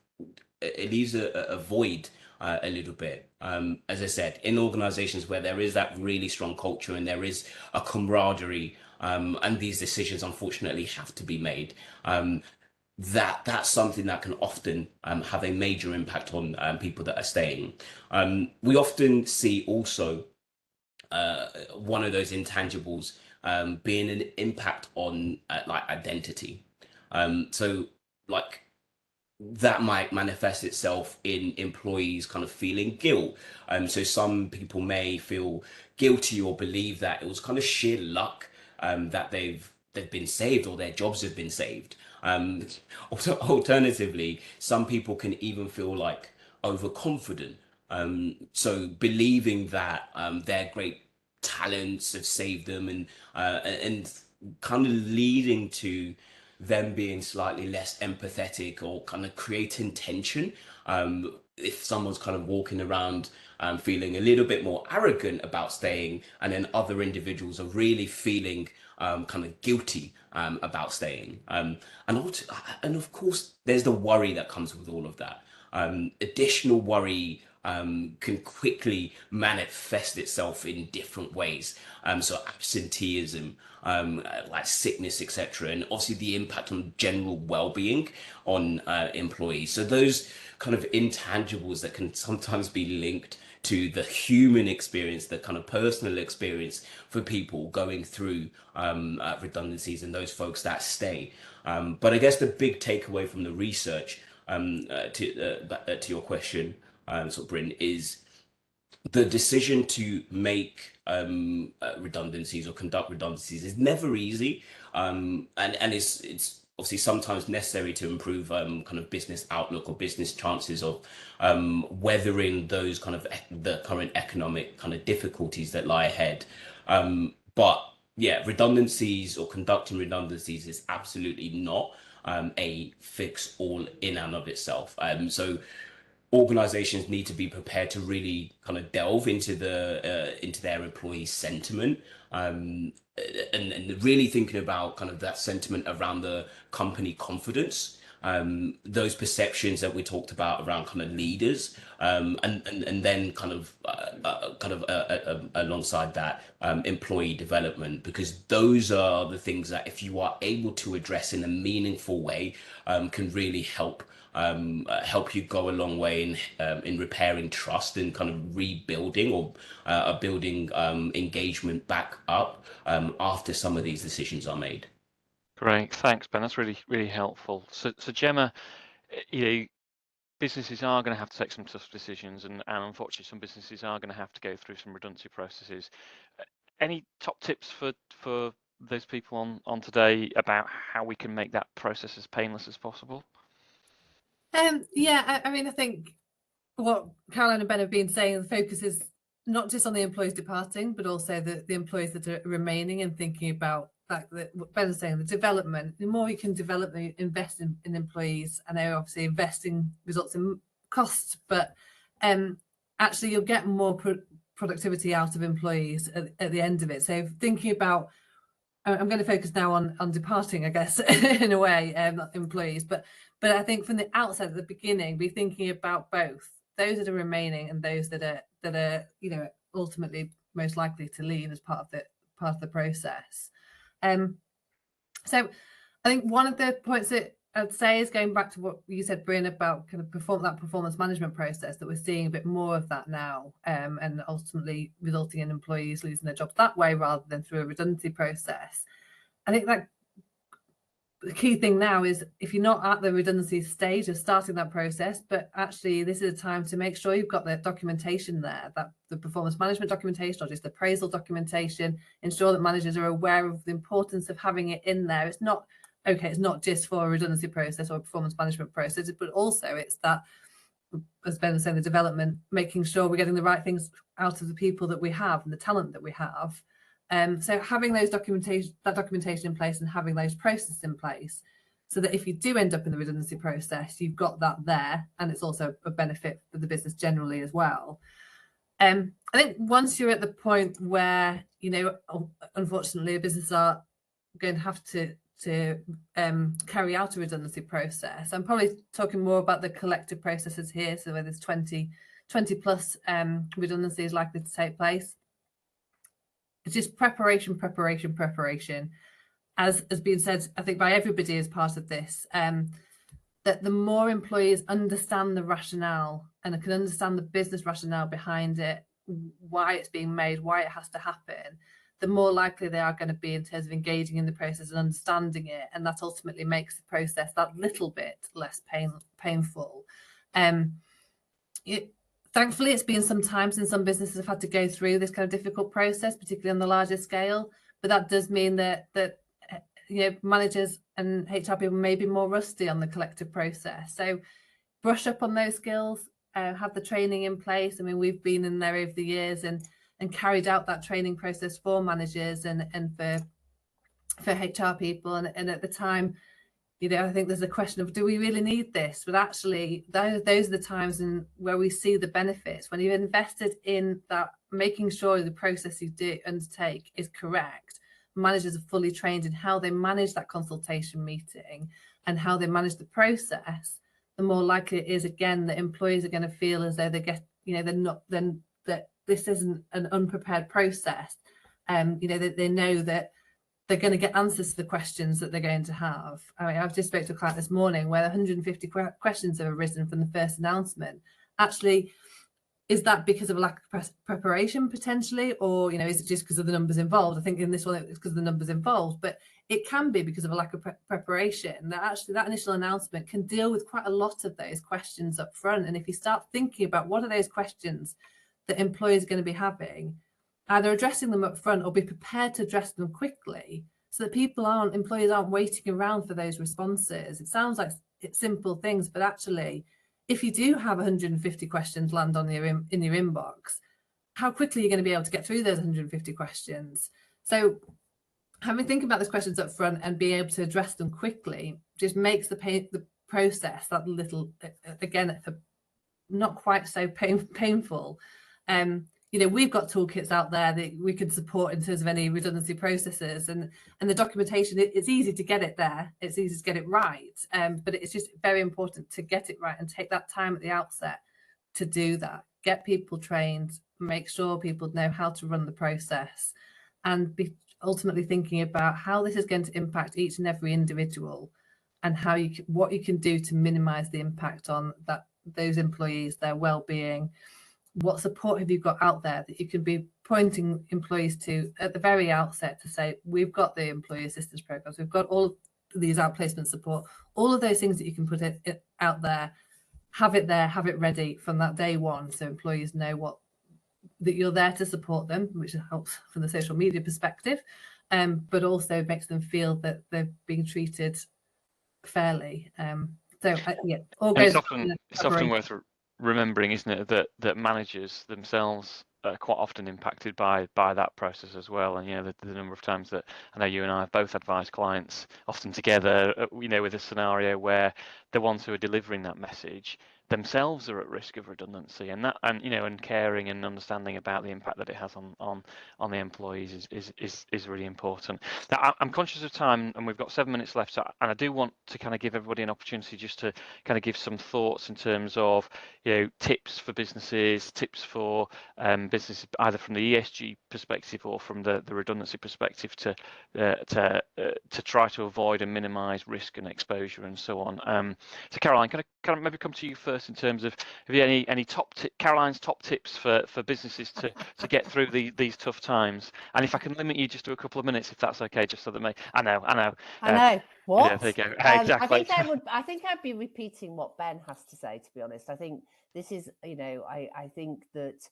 it leaves a void a little bit. As I said, in organizations where there is that really strong culture and there is a camaraderie, and these decisions unfortunately have to be made, that's something that can often have a major impact on people that are staying. We often see also one of those intangibles being an impact on like identity. So like that might manifest itself in employees kind of feeling guilt. So some people may feel guilty or believe that it was kind of sheer luck that they've been saved or their jobs have been saved. Alternatively, some people can even feel like overconfident. So believing that their great talents have saved them and kind of leading to them being slightly less empathetic or kind of creating tension. If someone's kind of walking around feeling a little bit more arrogant about staying, and then other individuals are really feeling kind of guilty about staying. And of course, there's the worry that comes with all of that. Additional worry can quickly manifest itself in different ways. So absenteeism, like sickness, etc., and obviously the impact on general well-being on employees. So those kind of intangibles that can sometimes be linked to the human experience, the kind of personal experience for people going through redundancies and those folks that stay. But I guess the big takeaway from the research to your question, sort of Bryn, is the decision to make redundancies or conduct redundancies is never easy, and it's obviously sometimes necessary to improve kind of business outlook or business chances of weathering those kind of the current economic kind of difficulties that lie ahead. But yeah, redundancies or conducting redundancies is absolutely not a fix all in and of itself. So organizations need to be prepared to really kind of delve into their employee sentiment, and really thinking about kind of that sentiment around the company confidence, those perceptions that we talked about around kind of leaders, and then kind of alongside that, employee development, because those are the things that if you are able to address in a meaningful way, can really help you go a long way in repairing trust and kind of rebuilding or building engagement back up after some of these decisions are made. Great, thanks, Ben. That's really, really helpful. So Gemma, businesses are going to have to take some tough decisions, and unfortunately, some businesses are going to have to go through some redundancy processes. Any top tips for those people on today about how we can make that process as painless as possible? Yeah, I mean, I think what Caroline and Ben have been saying, the focus is not just on the employees departing, but also the employees that are remaining, and thinking about that, what Ben was saying, the development. The more you can develop, invest in employees. I know obviously investing results in cost, but actually you'll get more productivity out of employees at the end of it. So thinking about, I'm going to focus now on departing, I guess, in a way, not employees, but I think from the outset, at the beginning, be thinking about both those that are remaining and those that are ultimately most likely to leave as part of the process. So I think one of the points that I'd say is going back to what you said, Bryn, about kind of that performance management process, that we're seeing a bit more of that now, and ultimately resulting in employees losing their jobs that way rather than through a redundancy process. I think that the key thing now is, if you're not at the redundancy stage of starting that process, but actually this is a time to make sure you've got the documentation there, that the performance management documentation or just the appraisal documentation, ensure that managers are aware of the importance of having it in there. It's not just for a redundancy process or a performance management process, but also it's that, as Ben was saying, the development, making sure we're getting the right things out of the people that we have and the talent that we have. So having that documentation in place and having those processes in place, so that if you do end up in the redundancy process, you've got that there, and it's also a benefit for the business generally as well. I think once you're at the point where, unfortunately, a business are going to have to carry out a redundancy process, I'm probably talking more about the collective processes here, so where there's 20 plus redundancies likely to take place. It's just preparation. As has been said, I think, by everybody as part of this, that the more employees understand the rationale and can understand the business rationale behind it, why it's being made, why it has to happen, the more likely they are going to be in terms of engaging in the process and understanding it. And that ultimately makes the process that little bit less painful. Thankfully, it's been some time since some businesses have had to go through this kind of difficult process, particularly on the larger scale. But that does mean that managers and HR people may be more rusty on the collective process. So brush up on those skills, have the training in place. I mean, we've been in there over the years and carried out that training process for managers and for HR people. And at the time, I think there's a question of, do we really need this? But actually, those are the times where we see the benefits. When you've invested in that, making sure the process you do undertake is correct, managers are fully trained in how they manage that consultation meeting and how they manage the process, the more likely it is, again, that employees are going to feel as though they get, they're not, then that this isn't an unprepared process. That they know that they're going to get answers to the questions that they're going to have. I mean, I've just spoke to a client this morning where 150 questions have arisen from the first announcement. Actually, Is that because of a lack of preparation potentially, or is it just because of the numbers involved? I think in this one it's because of the numbers involved, but it can be because of a lack of preparation. That actually that initial announcement can deal with quite a lot of those questions up front. And if you start thinking about what are those questions that employers are going to be having, either addressing them up front or be prepared to address them quickly, so that employers aren't waiting around for those responses. It sounds like it's simple things, but actually, if you do have 150 questions land on in your inbox, how quickly are you going to be able to get through those 150 questions? So having think about those questions up front and being able to address them quickly just makes the process that little, again, not quite so painful. We've got toolkits out there that we can support in terms of any redundancy processes, and the documentation, it's easy to get it there, it's easy to get it right, but it's just very important to get it right and take that time at the outset to do that, get people trained, make sure people know how to run the process, and be ultimately thinking about how this is going to impact each and every individual, and what you can do to minimize the impact on those employees, their well-being. What support have you got out there that you can be pointing employees to at the very outset to say, we've got the employee assistance programs, we've got all of these outplacement support, all of those things that you can put it out there, have it ready from that day one, so employees know that you're there to support them, which helps from the social media perspective, but also makes them feel that they're being treated fairly. All goes. It's often worth remembering, isn't it, that managers themselves are quite often impacted by that process as well. And the number of times that I know you and I have both advised clients, often together, with a scenario where the ones who are delivering that message themselves are at risk of redundancy, and caring and understanding about the impact that it has on the employees is really important. Now, I'm conscious of time, and we've got 7 minutes left, and I do want to kind of give everybody an opportunity just to kind of give some thoughts in terms of tips for businesses, tips for businesses either from the ESG perspective or from the redundancy perspective to try to avoid and minimise risk and exposure and so on. So Caroline, can I maybe come to you first in terms of have you any Caroline's top tips for businesses to get through these tough times? And if I can limit you just to a couple of minutes, if that's okay, just so that I know. What? There you go. Exactly. I think I'd be repeating what Ben has to say, to be honest. I think this is, I think that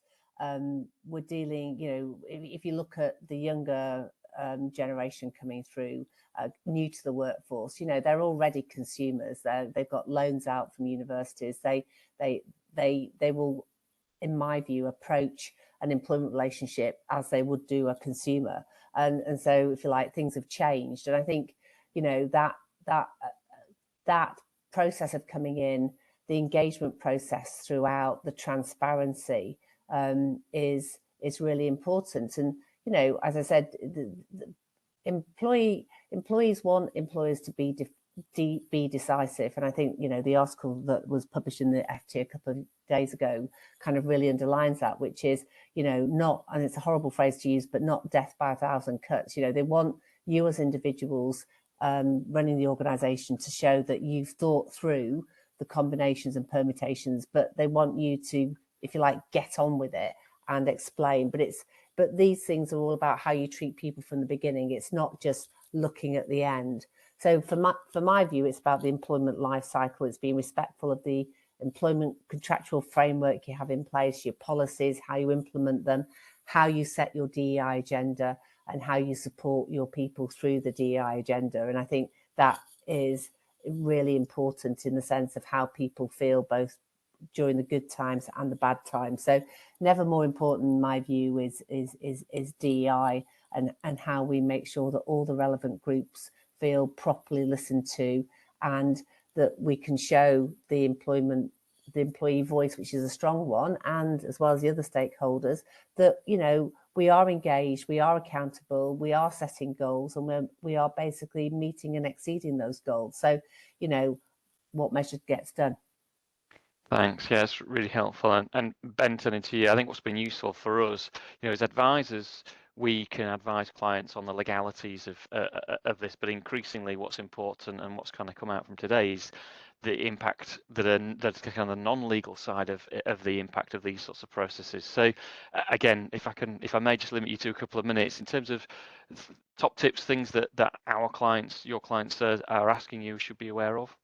we're dealing, if you look at the younger generation coming through, new to the workforce, they're already consumers. They've got loans out from universities. They will, in my view, approach an employment relationship as they would do a consumer. And so, if you like, things have changed. And I think, that process of coming in, the engagement process throughout, the transparency is really important. And as I said, the employees want employers to be decisive. And I think the article that was published in the FT a couple of days ago kind of really underlines that, which is not, and it's a horrible phrase to use, but not death by 1,000 cuts. They want you as individuals running the organisation to show that you've thought through the combinations and permutations, but they want you to, if you like, get on with it and explain. But these things are all about how you treat people from the beginning. It's not just looking at the end. So for my view, it's about the employment life cycle. It's being respectful of the employment contractual framework you have in place, your policies, how you implement them, how you set your DEI agenda, and how you support your people through the DEI agenda. And I think that is really important in the sense of how people feel both during the good times and the bad times. So never more important, in my view, is DEI and how we make sure that all the relevant groups feel properly listened to, and that we can show the employee voice, which is a strong one, and as well as the other stakeholders, that we are engaged, we are accountable, we are setting goals, and we are basically meeting and exceeding those goals. So what measure gets done. Thanks. Yeah, it's really helpful. And Ben, turning to you, I think what's been useful for us, as advisors, we can advise clients on the legalities of this, but increasingly what's important and what's kind of come out from today is the impact that's kind of the non-legal side of the impact of these sorts of processes. So again, if I may just limit you to a couple of minutes in terms of top tips, things that your clients are asking you should be aware of.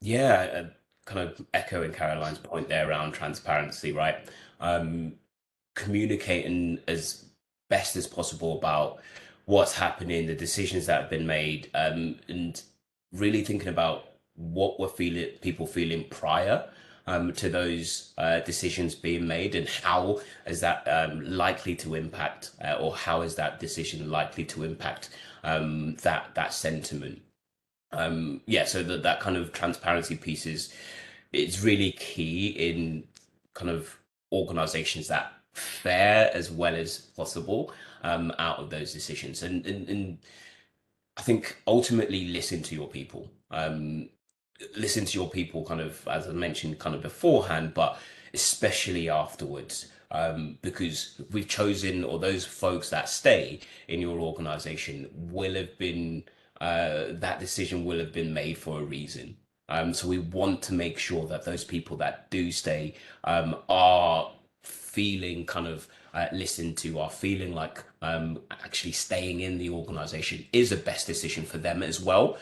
Yeah, kind of echoing Caroline's point there around transparency, right? Communicating as best as possible about what's happening, the decisions that have been made, and really thinking about what people feeling prior to those decisions being made, and how is that likely to impact, or how is that decision likely to impact that sentiment. Yeah, so that kind of transparency piece it's really key in kind of organizations that fare as well as possible out of those decisions. And I think ultimately listen to your people. Listen to your people kind of, as I mentioned, kind of beforehand, but especially afterwards. Because we've chosen, or those folks that stay in your organization will have been, that decision will have been made for a reason. So we want to make sure that those people that do stay are feeling kind of listened to, are feeling like actually staying in the organization is the best decision for them as well.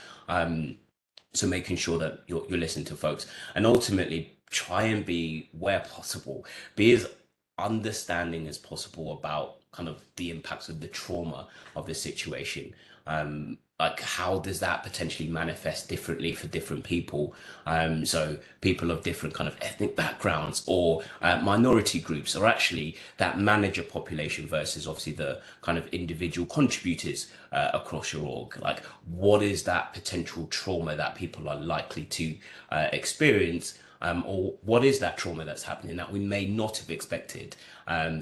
So making sure that you're listening to folks, and ultimately try and be, where possible, be as understanding as possible about kind of the impacts of the trauma of the situation. Like, how does that potentially manifest differently for different people? So people of different kind of ethnic backgrounds, or minority groups, or actually that manager population versus obviously the kind of individual contributors across your org. Like, what is that potential trauma that people are likely to experience? Or what is that trauma that's happening that we may not have expected,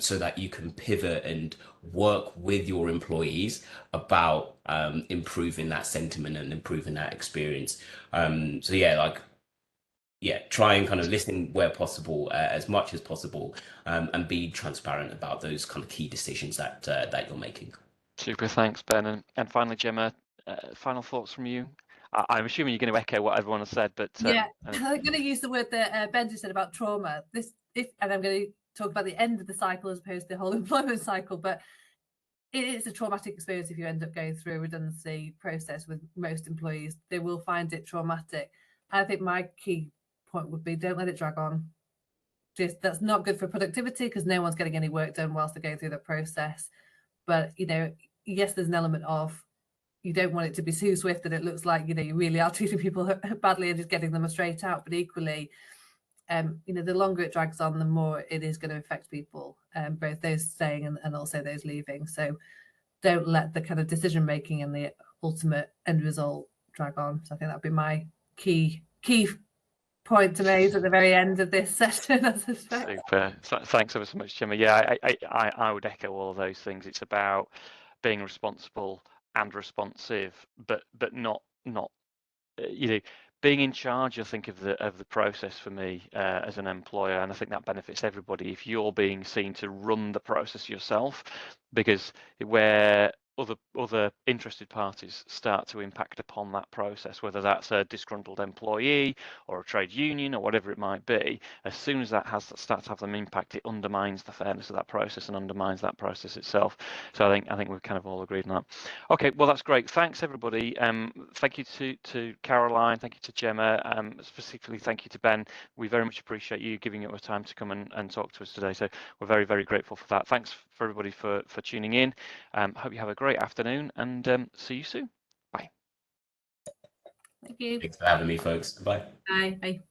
so that you can pivot and work with your employees about improving that sentiment and improving that experience. So yeah, try and kind of listen where possible, as much as possible, and be transparent about those kind of key decisions that you're making. Super, thanks, Ben. And finally, Gemma, final thoughts from you? I'm assuming you're going to echo what everyone has said, but yeah, I'm going to use the word that Ben just said about trauma. And I'm going to talk about the end of the cycle as opposed to the whole employment cycle. But it is a traumatic experience if you end up going through a redundancy process with most employees. They will find it traumatic. I think my key point would be, don't let it drag on. That's not good for productivity, because no one's getting any work done whilst they're going through the process. But yes, there's an element of, you don't want it to be too swift that it looks like you really are treating people badly and just getting them straight out. But equally, the longer it drags on, the more it is going to affect people, both those staying and also those leaving. So don't let the kind of decision making and the ultimate end result drag on. So I think that'd be my key point to make at the very end of this session, I suspect. Super. Thanks ever so much, Gemma. Yeah, I would echo all of those things. It's about being responsible and responsive, but not being in charge, I think, of the process for me as an employer, and I think that benefits everybody if you're being seen to run the process yourself, because where other interested parties start to impact upon that process, whether that's a disgruntled employee or a trade union or whatever it might be, as soon as that starts to have them impact, it undermines the fairness of that process and undermines that process itself. So I think we've kind of all agreed on that. Okay, well, that's great. Thanks, everybody. Thank you to Caroline. Thank you to Gemma. Specifically, thank you to Ben. We very much appreciate you giving your time to come and talk to us today. So we're very, very grateful for that. Thanks for everybody for tuning in. Hope you have a great afternoon, and see you soon. Bye. Thank you. Thanks for having me, folks. Bye. Bye. Bye.